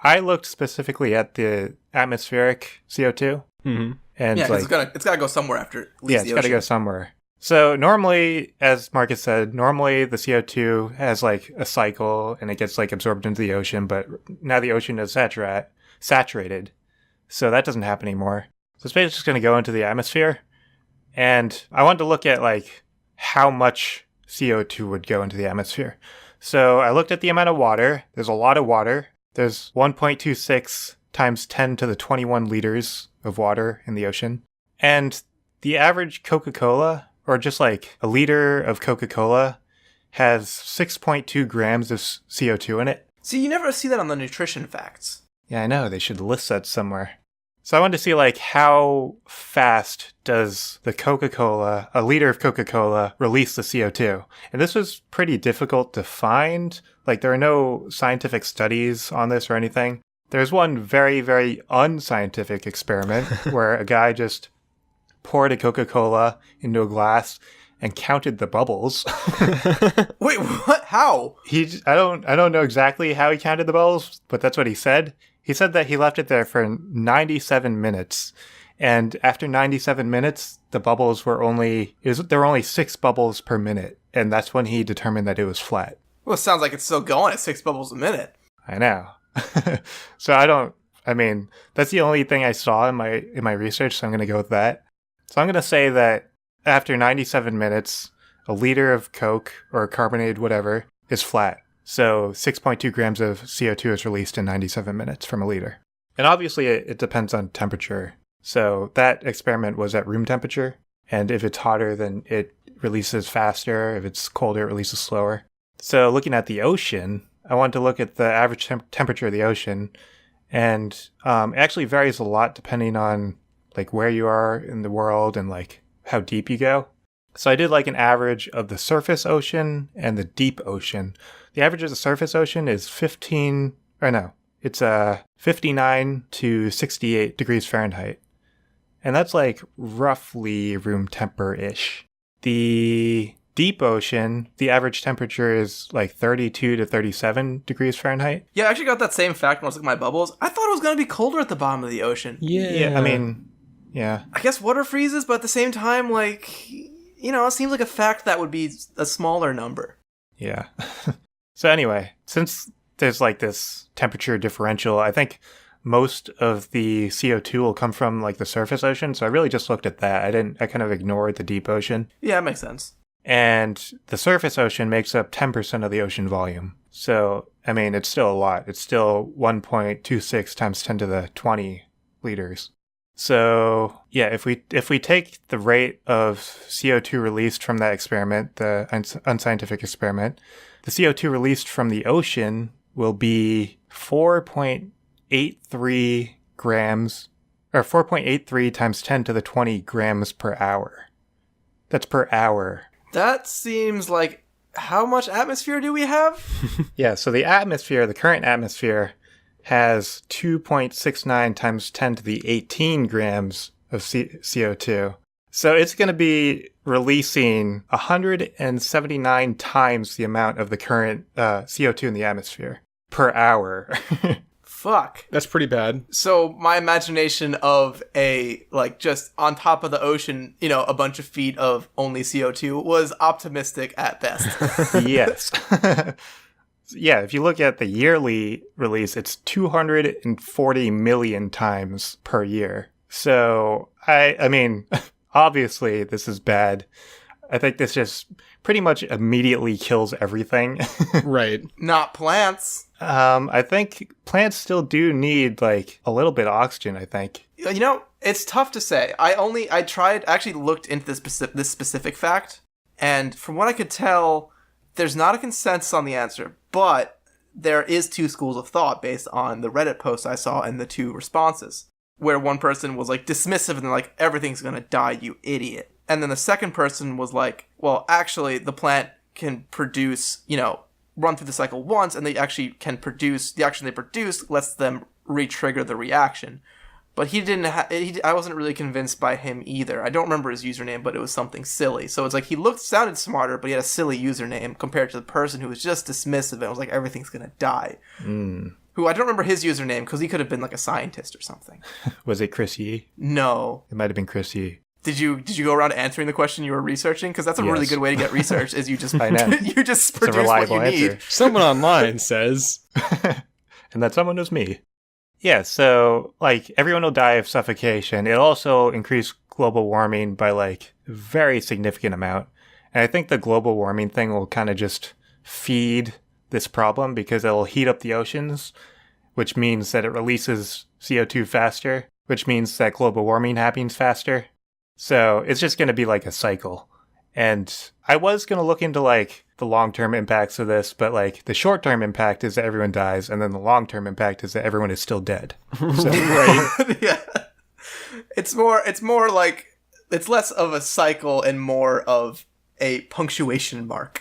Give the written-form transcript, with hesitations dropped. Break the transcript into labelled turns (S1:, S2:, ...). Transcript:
S1: I looked specifically at the atmospheric CO2.
S2: Mm-hmm.
S1: And
S3: yeah, it's got to go somewhere after it leaves the
S1: it's got to go somewhere. So normally, as Marcus said, normally the CO2 has like a cycle and it gets like absorbed into the ocean, but now the ocean is saturated. So that doesn't happen anymore. So it's basically just going to go into the atmosphere. And I wanted to look at like how much CO2 would go into the atmosphere. So I looked at the amount of water. There's a lot of water. There's 1.26 times 10 to the 21 liters of water in the ocean. And the average Coca-Cola, or just like a liter of Coca-Cola, has 6.2 grams of CO2 in it.
S3: See, you never see that on the nutrition facts.
S1: Yeah, I know. They should list that somewhere. So I wanted to see like how fast does the Coca-Cola, a liter of Coca-Cola, release the CO2? And this was pretty difficult to find. Like there are no scientific studies on this or anything. There's one very, very unscientific experiment where a guy just poured a Coca-Cola into a glass and counted the bubbles.
S3: Wait, what? How?
S1: I don't know exactly how he counted the bubbles, but that's what he said. He said that he left it there for 97 minutes. And after 97 minutes, the bubbles were there were only 6 bubbles per minute. And that's when he determined that it was flat.
S3: Well, it sounds like it's still going at 6 bubbles a minute.
S1: I know. So that's the only thing I saw in my research, so I'm going to go with that. So I'm going to say that after 97 minutes, a liter of Coke or carbonated whatever is flat. So 6.2 grams of CO2 is released in 97 minutes from a liter. And obviously it depends on temperature. So that experiment was at room temperature. And if it's hotter, then it releases faster. If it's colder, it releases slower. So looking at the ocean, I wanted to look at the average temperature of the ocean. And it actually varies a lot depending on like where you are in the world and like how deep you go. So I did like an average of the surface ocean and the deep ocean. The average of the surface ocean is 59 to 68 degrees Fahrenheit. And that's like roughly room temper-ish. The deep ocean, the average temperature is like 32 to 37 degrees Fahrenheit.
S3: Yeah, I actually got that same fact when I was looking at my bubbles. I thought it was going to be colder at the bottom of the ocean.
S1: Yeah, I mean, yeah.
S3: I guess water freezes, but at the same time, like, you know, it seems like a fact that would be a smaller number.
S1: Yeah. So anyway, since there's like this temperature differential, I think most of the CO2 will come from like the surface ocean. So I really just looked at that. I kind of ignored the deep ocean.
S3: Yeah, that makes sense.
S1: And the surface ocean makes up 10% of the ocean volume. So, I mean, it's still a lot. It's still 1.26 times 10 to the 20 liters. So, yeah, if we take the rate of CO2 released from that experiment, the unscientific experiment, the CO2 released from the ocean will be 4.83 grams, or 4.83 times 10 to the 20 grams per hour. That's per hour.
S3: That seems like, how much atmosphere do we have?
S1: Yeah, so the current atmosphere, has 2.69 times 10 to the 18 grams of CO2. So it's going to be releasing 179 times the amount of the current CO2 in the atmosphere per hour.
S3: Fuck.
S2: That's pretty bad.
S3: So my imagination of just on top of the ocean, you know, a bunch of feet of only CO2 was optimistic at best.
S1: Yes. Yeah, if you look at the yearly release, it's 240 million times per year. So, I mean, obviously this is bad. I think this just pretty much immediately kills everything.
S2: Right.
S3: Not plants.
S1: I think plants still do need, like, a little bit of oxygen, I think.
S3: You know, it's tough to say. I actually looked into this specific fact, and from what I could tell, there's not a consensus on the answer, but there is 2 schools of thought based on the Reddit post I saw and the 2 responses, where one person was like dismissive and like, everything's gonna die, you idiot. And then the second person was like, well, actually the plant can produce, you know, run through the cycle once, and they actually can produce, the action they produce lets them re-trigger the reaction. But he didn't. I wasn't really convinced by him either. I don't remember his username, but it was something silly. So it's like he sounded smarter, but he had a silly username compared to the person who was just dismissive and was like, everything's gonna die. who I don't remember his username because he could have been like a scientist or something.
S1: Was it Chris Yee?
S3: No.
S1: It might have been Chris Yee.
S3: Did you go around answering the question you were researching? Because that's a really good way to get research. Is you just
S1: I know.
S3: you just
S1: It's a
S3: produce what
S1: reliable
S3: you
S1: answer.
S3: need.
S2: Someone online says.
S1: And that someone was me. Yeah, so, like, everyone will die of suffocation. It'll also increase global warming by, like, a very significant amount. And I think the global warming thing will kind of just feed this problem because it'll heat up the oceans, which means that it releases CO2 faster, which means that global warming happens faster. So it's just going to be like a cycle. And I was going to look into like the long-term impacts of this, but like the short-term impact is that everyone dies, and then the long-term impact is that everyone is still dead. So,
S2: Right.
S3: Yeah. It's more like it's less of a cycle and more of a punctuation mark.